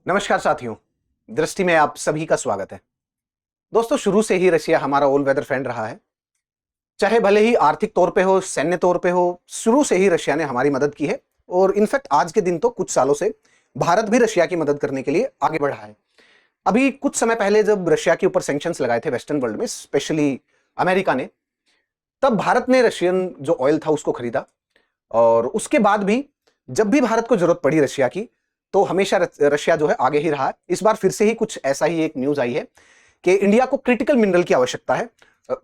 नमस्कार साथियों, दृष्टि में आप सभी का स्वागत है। दोस्तों, शुरू से ही रशिया हमारा ऑल वेदर फ्रेंड रहा है। चाहे भले ही आर्थिक तौर पे हो, सैन्य तौर पे हो, शुरू से ही रशिया ने हमारी मदद की है और इनफैक्ट आज के दिन तो कुछ सालों से भारत भी रशिया की मदद करने के लिए आगे बढ़ा है। अभी कुछ समय पहले जब रशिया के ऊपर सैंक्शंस लगाए थे वेस्टर्न वर्ल्ड में, स्पेशली अमेरिका ने, तब भारत ने रशियन जो ऑयल था उसको खरीदा और उसके बाद भी जब भी भारत को जरूरत पड़ी रशिया की, तो हमेशा रशिया जो है आगे ही रहा है। इस बार फिर से ही कुछ ऐसा ही एक न्यूज आई है कि इंडिया को क्रिटिकल मिनरल की आवश्यकता है,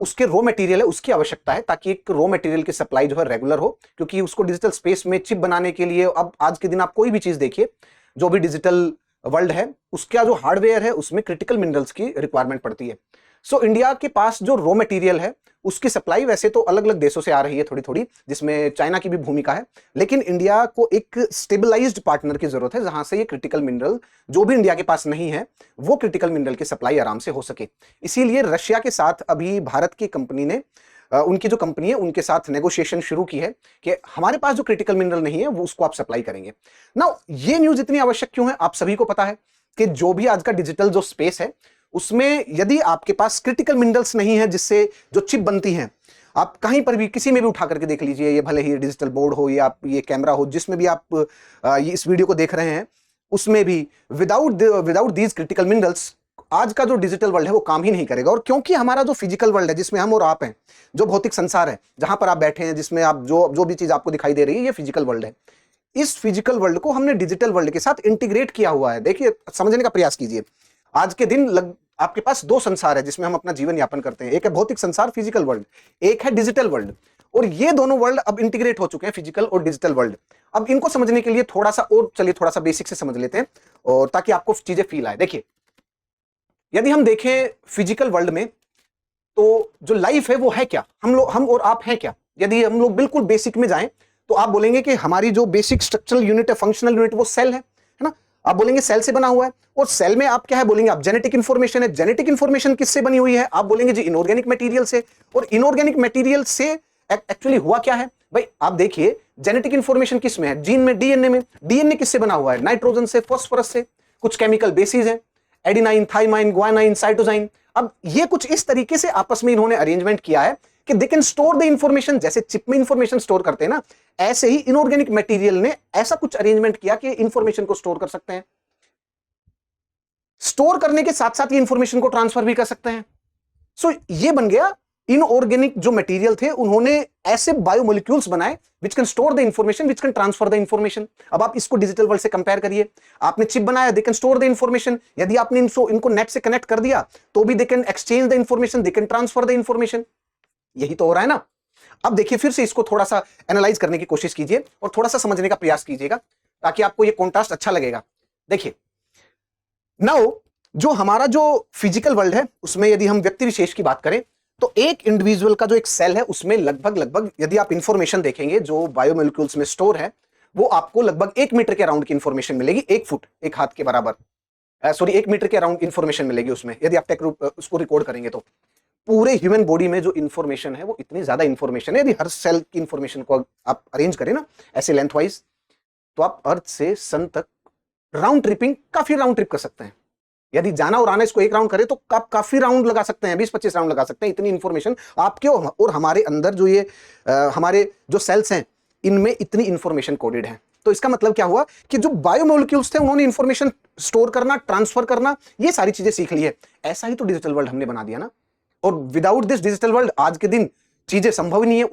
उसके रॉ मटेरियल है उसकी आवश्यकता है, ताकि एक रॉ मटेरियल की सप्लाई जो है रेगुलर हो, क्योंकि उसको डिजिटल स्पेस में चिप बनाने के लिए अब आज के दिन आप कोई भी चीज देखिए, जो भी डिजिटल वर्ल्ड है उसका जो हार्डवेयर है उसमें क्रिटिकल मिनरल्स की रिक्वायरमेंट पड़ती है। सो इंडिया के पास जो रॉ मटेरियल है उसकी सप्लाई वैसे तो अलग अलग देशों से आ रही है थोड़ी थोड़ी, जिसमें चाइना की भी भूमिका है, लेकिन इंडिया को एक स्टेबलाइज्ड पार्टनर की जरूरत है जहां से ये क्रिटिकल मिनरल जो भी इंडिया के पास नहीं है वो क्रिटिकल मिनरल की सप्लाई आराम से हो सके। इसीलिए रशिया के साथ अभी भारत की कंपनी ने उनकी जो कंपनी है उनके साथ नेगोशिएशन शुरू की है कि हमारे पास जो क्रिटिकल मिनरल नहीं है वो उसको आप सप्लाई करेंगे। नाउ ये न्यूज इतनी आवश्यक क्यों है? आप सभी को पता है कि जो भी आज का डिजिटल जो स्पेस है उसमें यदि आपके पास क्रिटिकल मिनरल्स नहीं है जिससे जो चिप बनती हैं, आप कहीं पर भी किसी में भी उठा करके देख लीजिए, ये भले ही डिजिटल बोर्ड हो या ये कैमरा हो, जिसमें भी आप इस वीडियो को देख रहे हैं, उसमें भी विदाउट दीज क्रिटिकल मिनरल्स आज का जो डिजिटल वर्ल्ड है वो काम ही नहीं करेगा। और क्योंकि हमारा जो फिजिकल वर्ल्ड है जिसमें हम और आप हैं, जो भौतिक संसार है जहां पर आप बैठे हैं, जिसमें आप जो भी चीज आपको दिखाई दे रही है, ये फिजिकल वर्ल्ड है। इस फिजिकल वर्ल्ड को हमने डिजिटल वर्ल्ड के साथ इंटीग्रेट किया हुआ है। देखिए, समझने का प्रयास कीजिए। आज के दिन आपके पास दो संसार है जिसमें हम अपना जीवन यापन करते हैं, एक है भौतिक संसार फिजिकल वर्ल्ड, एक है डिजिटल वर्ल्ड, और ये दोनों वर्ल्ड अब इंटीग्रेट हो चुके हैं, फिजिकल और डिजिटल वर्ल्ड। अब इनको समझने के लिए थोड़ा सा बेसिक से समझ लेते हैं और ताकि आपको चीजें फील आए। देखिए, यदि हम देखें फिजिकल वर्ल्ड में तो जो लाइफ है वो है क्या, हम और आप हैं क्या? यदि हम लोग बिल्कुल बेसिक में जाएं तो आप बोलेंगे कि हमारी जो बेसिक स्ट्रक्चरल यूनिट है, फंक्शनल यूनिट, वो सेल है ना? आप बोलेंगे सेल से बना हुआ है, और सेल में आप क्या है बोलेंगे? आप जेनेटिक इंफॉर्मेशन है। जेनेटिक इंफॉर्मेशन किससे बनी हुई है? आप बोलेंगे जी इनऑर्गेनिक मटेरियल से। और इनऑर्गेनिक मटेरियल से एक्चुअली हुआ क्या है भाई? आप देखिए, जेनेटिक इंफॉर्मेशन किस में है? जीन में, डीएनए में। डीएनए किससे बना हुआ है? नाइट्रोजन से, फास्फोरस से, कुछ केमिकल बेसिस है, एडिनाइन, थाइमाइन, ग्वानाइन, साइटोजाइन। अब ये कुछ इस तरीके से आपस में इन्होंने अरेंजमेंट किया है कि they can store the information. जैसे चिप में इंफॉर्मेशन स्टोर करते हैं ना, ऐसे ही इनऑर्गेनिक मटेरियल ने ऐसा कुछ अरेंजमेंट किया कि इंफॉर्मेशन को स्टोर कर सकते हैं। स्टोर करने के साथ साथ ये इंफॉर्मेशन को ट्रांसफर भी कर सकते हैं। सो ये बन गया इनऑर्गेनिक जो मटेरियल थे, उन्होंने ऐसे बायोमोलिक्यूल्स बनाए which can store the information, which can transfer the information. अब आप इसको डिजिटल वर्ल्ड से कंपेयर करिए। आपने चिप बनाया, they can store the information. यदि आपने इनको नेट से कनेक्ट कर दिया तो भी they can exchange the information, they can transfer the information. यही तो हो रहा है ना। अब देखिए, फिर से इसको थोड़ा सा एनालाइज करने की कोशिश कीजिए और थोड़ा सा समझने का प्रयास कीजिएगा ताकि आपको ये कॉन्ट्रास्ट अच्छा लगेगा। देखिए, नाउ जो हमारा जो फिजिकल वर्ल्ड है उसमें यदि हम व्यक्ति विशेष की बात करें तो एक इंडिविजुअल का जो एक सेल है उसमें लगभग यदि आप इंफॉर्मेशन देखेंगे जो बायोमोलिक्यूल्स में स्टोर है, वो आपको लगभग 1 मीटर के अराउंड की इंफॉर्मेशन मिलेगी। 1 फुट, 1 हाथ के बराबर, सॉरी 1 मीटर के अराउंड इंफॉर्मेशन मिलेगी उसमें, यदि आप उसको रिकॉर्ड करेंगे तो। पूरे ह्यूमन बॉडी में जो इंफॉर्मेशन है वो इतनी ज्यादा इंफॉर्मेशन है, यदि हर सेल की इंफॉर्मेशन को आप अरेंज करें ना ऐसे लेंथ वाइज, तो आप अर्थ से सन तक राउंड ट्रिपिंग, काफी राउंड ट्रिप कर सकते हैं। यदि जाना और आना इसको एक राउंड करें तो आप काफी राउंड लगा सकते हैं, 20-25 राउंड लगा सकते हैं। इतनी इंफॉर्मेशन आपके और हमारे अंदर जो ये हमारे जो सेल्स हैं इनमें इतनी इंफॉर्मेशन कोडेड है। तो इसका मतलब क्या हुआ कि जो बायोमोलिक्यूल्स थे उन्होंने इंफॉर्मेशन स्टोर करना, ट्रांसफर करना, ये सारी चीजें सीख ली है। ऐसा ही तो डिजिटल वर्ल्ड हमने बना दिया ना। और विदाउट दिस डिजिटल वर्ल्ड आज के दिन चीजें संभव ही नहीं है।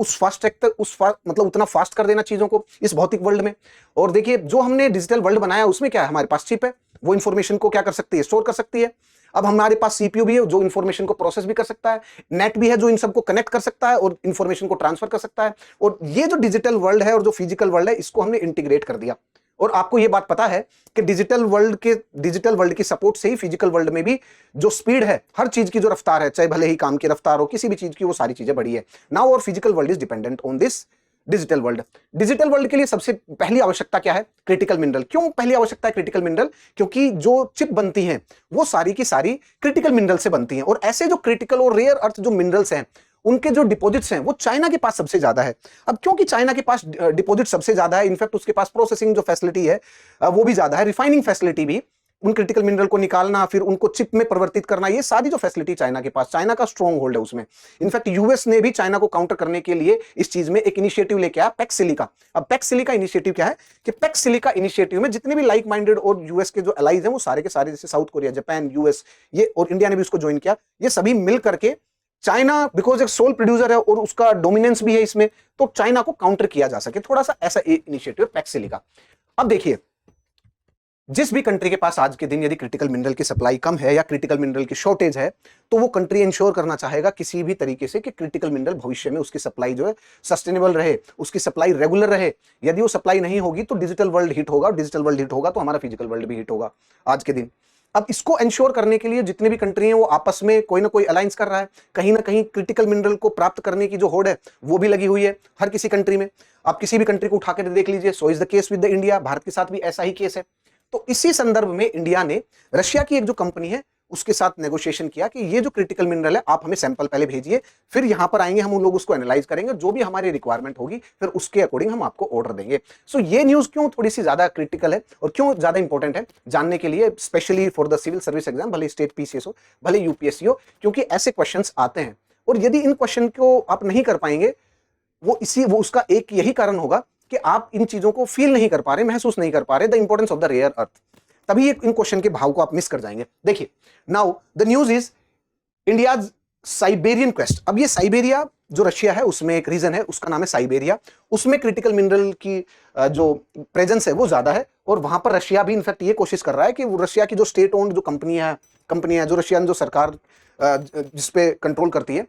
मतलब उतना फास्ट कर देना चीजों को इस भौतिक वर्ल्ड में। और देखिए, जो हमने डिजिटल वर्ल्ड बनाया उसमें क्या है? हमारे पास चिप है, वो इंफॉर्मेशन को क्या कर सकती है? स्टोर कर सकती है। अब हमारे पास सीपीयू भी है जो इंफॉर्मेशन को प्रोसेस भी कर सकता है, नेट भी है जो इन सबको कनेक्ट कर सकता है और इंफॉर्मेशन को ट्रांसफर कर सकता है। और ये जो डिजिटल वर्ल्ड है और जो फिजिकल वर्ल्ड है इसको हमने इंटीग्रेट कर दिया। और आपको ये बात पता है कि डिजिटल वर्ल्ड की सपोर्ट से ही फिजिकल वर्ल्ड में भी जो स्पीड है, हर चीज की जो रफ्तार है, चाहे भले ही काम की रफ्तार हो, किसी भी चीज की, वो सारी चीजें बढ़ी है नाउ। और physical world is dependent on this digital world. Digital world के लिए सबसे पहली आवश्यकता क्या है? Critical mineral. क्यों पहली आवश्यकता है क्रिटिकल मिनरल? क्योंकि जो चिप बनती हैं वो सारी की सारी क्रिटिकल मिनरल से बनती हैं। और ऐसे जो क्रिटिकल और रेयर अर्थ जो मिनरल्स हैं उनके जो डिपॉजिट्स हैं वो चाइना के पास सबसे ज्यादा है। अब क्योंकि चाइना के पास डिपॉजिट सबसे ज्यादा है, इनफैक्ट उसके पास प्रोसेसिंग जो फैसिलिटी है वो भी ज्यादा है, रिफाइनिंग फैसिलिटी भी, उन क्रिटिकल मिनरल को निकालना, फिर उनको चिप में परिवर्तित करना, ये सारी जो फैसिलिटी चाइना के पास, चाइना का स्ट्रॉन्ग होल्ड है उसमें। इनफैक्ट यूएस ने भी चाइना को काउंटर करने के लिए इस चीज में एक इनिशिएटिव लेके आया, पैक्स सिलिका। अब पैक्स सिलिका इनिशिएटिव क्या है कि पैक्स सिलिका इनिशिएटिव में जितने भी लाइक माइंडेड और यूएस के जो अलाइज हैं वो सारे के सारे, जैसे साउथ कोरिया, जापान, यूएस, ये और इंडिया ने भी उसको ज्वाइन किया, ये सभी मिल करके चाइना, बिकॉज एक सोल प्रोड्यूसर है और उसका डोमिनेंस भी है इसमें, तो चाइना को काउंटर किया जा सके, थोड़ा सा ऐसा इनिशिएटिव पैक्स सिलिका। अब देखिए, जिस भी कंट्री के पास आज के दिन यदि क्रिटिकल मिनरल की सप्लाई कम है या क्रिटिकल मिनरल की शॉर्टेज है, तो वो कंट्री इंश्योर करना चाहेगा किसी भी तरीके से कि क्रिटिकल मिनरल भविष्य में उसकी सप्लाई जो है सस्टेनेबल रहे, उसकी सप्लाई रेगुलर रहे। यदि वो सप्लाई नहीं होगी तो डिजिटल वर्ल्ड हिट होगा, और डिजिटल वर्ल्ड हिट होगा तो हमारा फिजिकल वर्ल्ड भी हिट होगा आज के दिन। अब इसको इंश्योर करने के लिए जितने भी कंट्री हैं वो आपस में कोई ना कोई अलायंस कर रहा है, कहीं ना कहीं क्रिटिकल मिनरल को प्राप्त करने की जो होड़ है वो भी लगी हुई है हर किसी कंट्री में। आप किसी भी कंट्री को उठा कर देख लीजिए, so is the case with the India, Bharat के साथ भी ऐसा ही केस है। तो इसी संदर्भ में इंडिया ने रशिया की एक जो कंपनी है उसके साथ नेगोशिएशन किया कि ये जो क्रिटिकल मिनरल है आप हमें सैंपल पहले भेजिए, फिर यहां पर आएंगे, हम उन लोग उसको एनालाइज करेंगे, जो भी हमारी रिक्वायरमेंट होगी फिर उसके अकॉर्डिंग हम आपको ऑर्डर देंगे। सो ये न्यूज क्यों थोड़ी सी ज्यादा क्रिटिकल है और क्यों ज्यादा इंपॉर्टेंट है जानने के लिए, specially for the civil service exam, भले स्टेट पीसीएस हो भले यूपीएससी हो, क्योंकि ऐसे क्वेश्चन आते हैं और यदि इन क्वेश्चन को आप नहीं कर पाएंगे वो उसका एक यही कारण होगा कि आप इन चीजों को फील नहीं कर पा रहे, महसूस नहीं कर पा रहे, the importance of the rare earth, तभी इन क्वेश्चन के भाव को आप मिस कर जाएंगे। देखिए, now the news is India Siberian quest. अब ये साइबेरिया जो रशिया है उसमें एक रीजन है, उसका नाम है साइबेरिया, उसमें क्रिटिकल मिनरल की जो प्रेजेंस है वो ज्यादा है, और वहां पर रशिया भी इनफैक्ट ये कोशिश कर रहा है कि वो रशिया की जो स्टेट ओन्ड जो कंपनी है जो रशियन जो सरकार जिसपे कंट्रोल करती है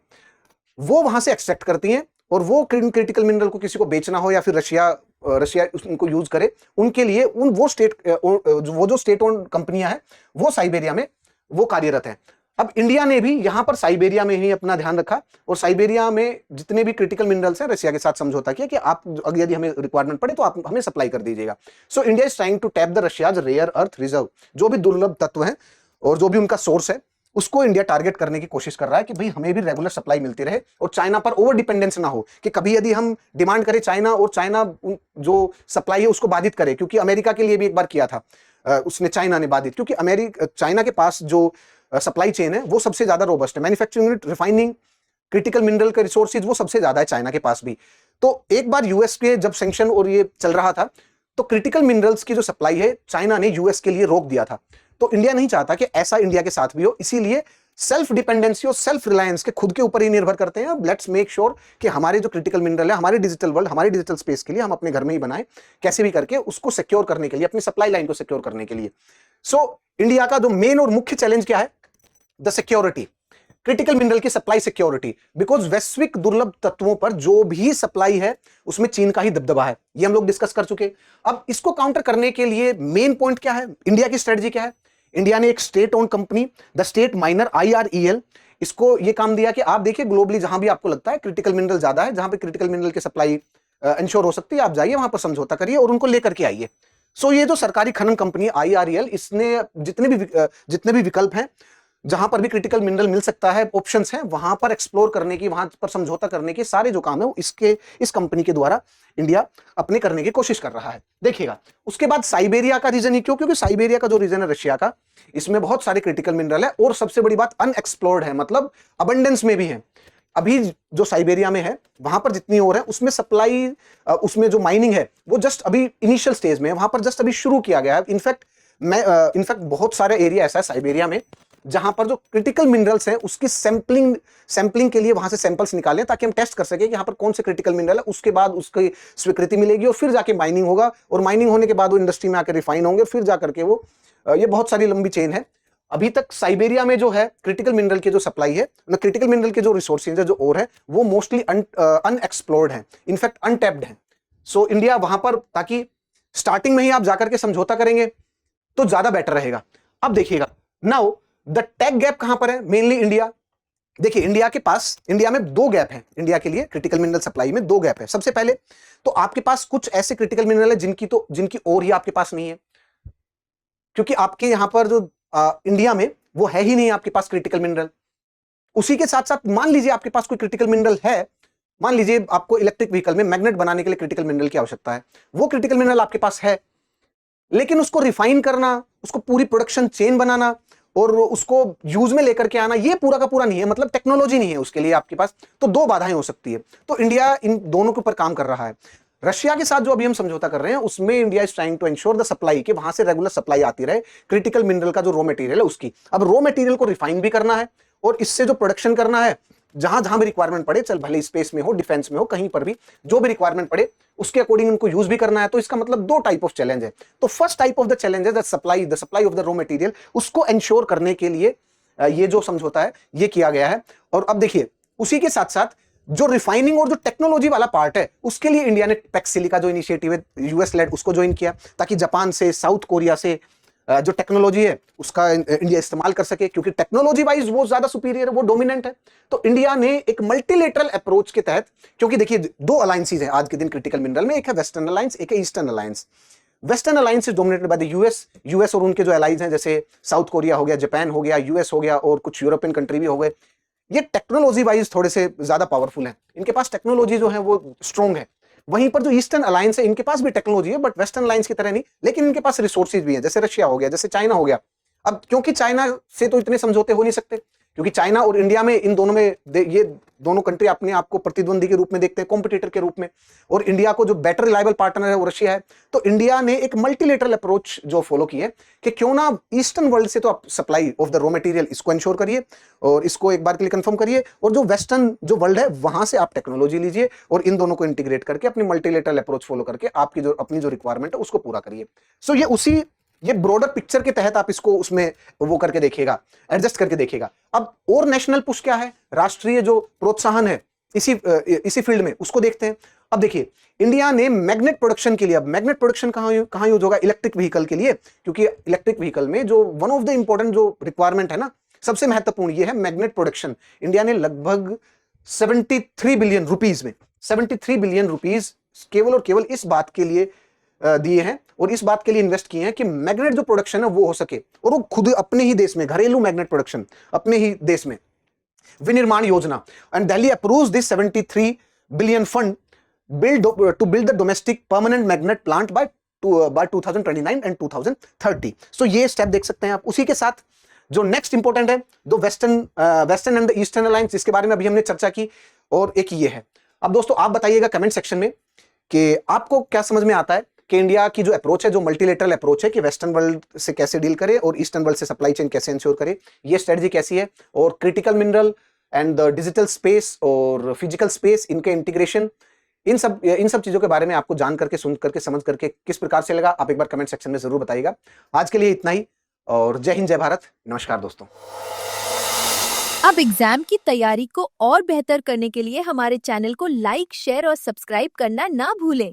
वो वहां से एक्सट्रैक्ट करती हैं, और वो क्रिटिकल मिनरल को किसी को बेचना हो या फिर रशिया उनको यूज करे, उनके लिए वो जो स्टेट ओन्ड कंपनियां हैं वो साइबेरिया में वो कार्यरत है। अब इंडिया ने भी यहां पर साइबेरिया में ही अपना ध्यान रखा और साइबेरिया में जितने भी क्रिटिकल मिनरल्स हैं रशिया के साथ समझौता किया कि आप अगर यदि हमें रिक्वायरमेंट पड़े तो आप हमें सप्लाई कर दीजिएगा। So India is trying to tap the Russia's rare earth reserve, जो भी दुर्लभ तत्व हैं और जो भी उनका सोर्स है उसको इंडिया टारगेट करने की कोशिश कर रहा है कि भाई हमें भी रेगुलर सप्लाई मिलती रहे और चाइना पर ओवर डिपेंडेंस ना हो, कि कभी यदि हम डिमांड करें चाइना और चाइना जो सप्लाई है उसको बाधित करे, क्योंकि अमेरिका के लिए भी एक बार किया था उसने, चाइना ने बाधित, क्योंकि चाइना के पास जो सप्लाई चेन है वो सबसे ज्यादा रोबस्ट है, manufacturing unit, refining, critical mineral के रिसोर्सेज वो सबसे ज्यादा है चाइना के पास भी। तो एक बार यूएस के जब सैंक्शन और ये चल रहा था तो क्रिटिकल मिनरल्स की जो सप्लाई है चाइना ने यूएस के लिए रोक दिया था। तो इंडिया नहीं चाहता कि ऐसा इंडिया के साथ भी हो, इसीलिए सेल्फ डिपेंडेंसी और सेल्फ रिलायंस के खुद के ऊपर ही निर्भर करते हैं। लेट्स मेक श्योर कि हमारे जो क्रिटिकल मिनरल है हमारे डिजिटल वर्ल्ड, हमारी डिजिटल स्पेस के लिए हम अपने घर में ही बनाएं, कैसे भी करके उसको सिक्योर करने के लिए, अपनी सप्लाई लाइन को सिक्योर करने के लिए। सो इंडिया का जो मेन और मुख्य चैलेंज क्या है, द सिक्योरिटी, क्रिटिकल मिनरल की सप्लाई सिक्योरिटी, बिकॉज वैश्विक दुर्लभ तत्वों पर जो भी सप्लाई है उसमें चीन का ही दबदबा है, ये हम लोग डिस्कस कर चुके। अब इसको काउंटर करने के लिए मेन पॉइंट क्या है, इंडिया की स्ट्रेटजी क्या है, इंडिया ने एक state own company the state minor IREL इसको ये काम दिया कि आप देखिए ग्लोबली जहां भी आपको लगता है क्रिटिकल मिनरल ज्यादा है, जहां पे क्रिटिकल मिनरल की सप्लाई इंश्योर हो सकती है, आप जाइए वहां पर समझौता करिए और उनको लेकर के आइए। सो ये जो सरकारी खनन कंपनी IREL, इसने जितने भी विकल्प हैं जहां पर भी क्रिटिकल मिनरल मिल सकता है, ऑप्शंस हैं, वहां पर एक्सप्लोर करने की, वहां पर समझौता करने के सारे जो काम है वो इस कंपनी के द्वारा इंडिया अपने करने की कोशिश कर रहा है। देखिएगा, उसके बाद साइबेरिया का रीजन ही क्यों, क्योंकि साइबेरिया का जो रीजन है रशिया का, इसमें बहुत सारे क्रिटिकल मिनरल है और सबसे बड़ी बात अनएक्सप्लोर्ड है, मतलब अबंडेंस में भी है। अभी जो साइबेरिया में है वहां पर जितनी और है उसमें सप्लाई, उसमें जो माइनिंग है वो जस्ट अभी इनिशियल स्टेज में है, वहां पर जस्ट अभी शुरू किया गया है। इनफैक्ट बहुत सारे एरिया ऐसा है साइबेरिया में जहां पर जो क्रिटिकल मिनरल्स हैं उसकी सैंपलिंग के लिए वहां से सैंपल्स निकालें ताकि हम टेस्ट कर सके कि यहां पर कौन से क्रिटिकल मिनरल है, उसके बाद उसकी स्वीकृति मिलेगी और फिर जाके माइनिंग होगा, और माइनिंग होने के बाद वो इंडस्ट्री में आकर रिफाइन होंगे, फिर जाकर के वो, ये बहुत सारी लंबी चेन है। अभी तक साइबेरिया में जो है क्रिटिकल मिनरल की जो सप्लाई है, क्रिटिकल मिनरल के जो रिसोर्सेज है, जो ओर है, वो मोस्टली अनएक्सप्लोर्ड है, इनफैक्ट अनटैप्ड है। सो इंडिया वहां पर, ताकि स्टार्टिंग में ही आप जाकर के समझौता करेंगे तो ज्यादा बेटर रहेगा। अब देखिएगा, नाउ द टेक गैप कहां पर है, मेनली इंडिया। देखिए इंडिया में दो गैप है, इंडिया के लिए क्रिटिकल मिनरल सप्लाई में दो गैप है। सबसे पहले तो आपके पास कुछ ऐसे क्रिटिकल मिनरल है जिनकी और ही आपके पास नहीं है, क्योंकि आपके यहां पर जो इंडिया में वो है ही नहीं आपके पास क्रिटिकल मिनरल। उसी के साथ साथ मान लीजिए आपके पास कोई क्रिटिकल मिनरल है, मान लीजिए आपको इलेक्ट्रिक व्हीकल में मैग्नेट बनाने के लिए क्रिटिकल मिनरल की आवश्यकता है, वो क्रिटिकल मिनरल आपके पास है, लेकिन उसको रिफाइन करना, उसको पूरी प्रोडक्शन चेन बनाना और उसको यूज में लेकर के आना, ये पूरा का पूरा नहीं है, मतलब टेक्नोलॉजी नहीं है उसके लिए आपके पास। तो दो बाधाएं हो सकती है। तो इंडिया इन दोनों के ऊपर काम कर रहा है। रशिया के साथ जो अभी हम समझौता कर रहे हैं उसमें India is trying to ensure the supply, के वहां से रेगुलर सप्लाई आती रहे क्रिटिकल मिनरल का जो रॉ मटेरियल है उसकी। अब रॉ मटेरियल को रिफाइन भी करना है और इससे जो प्रोडक्शन करना है, जहां जहां भी रिक्वायरमेंट पड़े, चल भले स्पेस में हो, डिफेंस में हो, कहीं पर भी जो भी रिक्वायरमेंट पड़े उसके अकॉर्डिंग उनको यूज भी करना है। तो इसका मतलब दो टाइप ऑफ चैलेंज है। तो first type of the challenge है the supply of the raw material, उसको एंश्योर करने के लिए ये जो समझौता है ये किया गया है। और अब देखिए उसी के साथ साथ जो रिफाइनिंग और जो टेक्नोलॉजी वाला पार्ट है उसके लिए इंडिया ने पैक्सिली का जो इनिशिएटिव है यूएस लेड, उसको ज्वाइन किया ताकि जापान से, साउथ कोरिया से जो टेक्नोलॉजी है उसका इंडिया इस्तेमाल कर सके, क्योंकि टेक्नोलॉजी वाइज वो ज्यादा सुपीरियर है, वो डोमिनेंट है। तो इंडिया ने एक मल्टीलेटरल अप्रोच के तहत, क्योंकि देखिए दो अलायंसेज हैं आज के दिन क्रिटिकल मिनरल में, एक है वेस्टर्न अलायंस, एक है eastern alliance. Western alliance is dominated by the US और उनके जो एलाइज हैं जैसे साउथ कोरिया हो गया, जापान हो गया, यूएस हो गया और कुछ यूरोपियन कंट्री भी हो गए। ये टेक्नोलॉजी वाइज थोड़े से ज्यादा पावरफुल हैं, इनके पास टेक्नोलॉजी जो है वो स्ट्रॉन्ग है। वहीं पर जो ईस्टर्न अलायंस है इनके पास भी टेक्नोलॉजी है बट वेस्टर्न अलायंस की तरह नहीं, लेकिन इनके पास रिसोर्सेज भी हैं, जैसे रशिया हो गया, जैसे चाइना हो गया। अब क्योंकि चाइना से तो इतने समझौते हो नहीं सकते, क्योंकि चाइना और इंडिया में, इन दोनों में ये दोनों कंट्री अपने आप को प्रतिद्वंदी के रूप में देखते हैं, कॉम्पिटिटर के रूप में, और इंडिया को जो बेटर रिलायबल पार्टनर है वो रशिया है। तो इंडिया ने एक मल्टीलेटरल अप्रोच जो फॉलो की है कि क्यों ना ईस्टर्न वर्ल्ड से तो आप supply of the raw material इसको इंश्योर करिए और इसको एक बार के लिए कंफर्म करिए, और जो वेस्टर्न जो वर्ल्ड है वहां से आप टेक्नोलॉजी लीजिए और इन दोनों को इंटीग्रेट करके अपनी मल्टीलेटरल अप्रोच फॉलो करके आपकी जो अपनी जो रिक्वायरमेंट है उसको पूरा करिए। सो ये ब्रॉडर पिक्चर के तहत आप इसको उसमें वो करके देखिएगा, एडजस्ट करके देखिएगा। अब और नेशनल पुश क्या है, राष्ट्रीय जो प्रोत्साहन है इसी फील्ड में, उसको देखते हैं। अब देखिए इंडिया ने मैग्नेट प्रोडक्शन के लिए, अब मैग्नेट प्रोडक्शन कहां यूज होगा, इलेक्ट्रिक व्हीकल के लिए, क्योंकि इलेक्ट्रिक व्हीकल में जो वन ऑफ द इंपॉर्टेंट जो रिक्वायरमेंट है ना, सबसे महत्वपूर्ण ये है मैग्नेट प्रोडक्शन। इंडिया ने लगभग 73 बिलियन रुपीज में 73 बिलियन रुपीज केवल और केवल इस बात के लिए दिए हैं और इस बात के लिए इन्वेस्ट किए हैं कि मैग्नेट जो प्रोडक्शन है वो हो सके, और वो खुद अपने ही देश में, घरेलू मैग्नेट प्रोडक्शन अपने ही देश में, विनिर्माण योजना। And Delhi approves this 73 billion fund to build the domestic permanent magnet plant by 2029 and 2030। So ये स्टेप देख सकते हैं आप। उसी के साथ जो नेक्स्ट इंपॉर्टेंट है, दो western and the eastern alliance, जिसके बारे में अभी हमने चर्चा की, और एक ये है। अब दोस्तों आप बताइएगा कमेंट सेक्शन में कि आपको क्या समझ में आता है कि इंडिया की जो अप्रोच है, जो मल्टीलेटरल अप्रोच है, कि वेस्टर्न वर्ल्ड से कैसे डील करे और ईस्टर्न वर्ल्ड से सप्लाई चेन कैसे इंश्योर करे, ये स्ट्रेटजी कैसी है, और critical mineral and the digital space और फिजिकल स्पेस, इनके इंटीग्रेशन, इन सब चीजों के बारे में आपको जान करके, सुन करके, समझ करके किस प्रकार से लगा, आप एक बार कमेंट सेक्शन में जरूर बताइएगा। आज के लिए इतना ही, और जय हिंद, जय भारत, नमस्कार दोस्तों। अब एग्जाम की तैयारी को और बेहतर करने के लिए हमारे चैनल को लाइक, शेयर और सब्सक्राइब करना ना भूलें।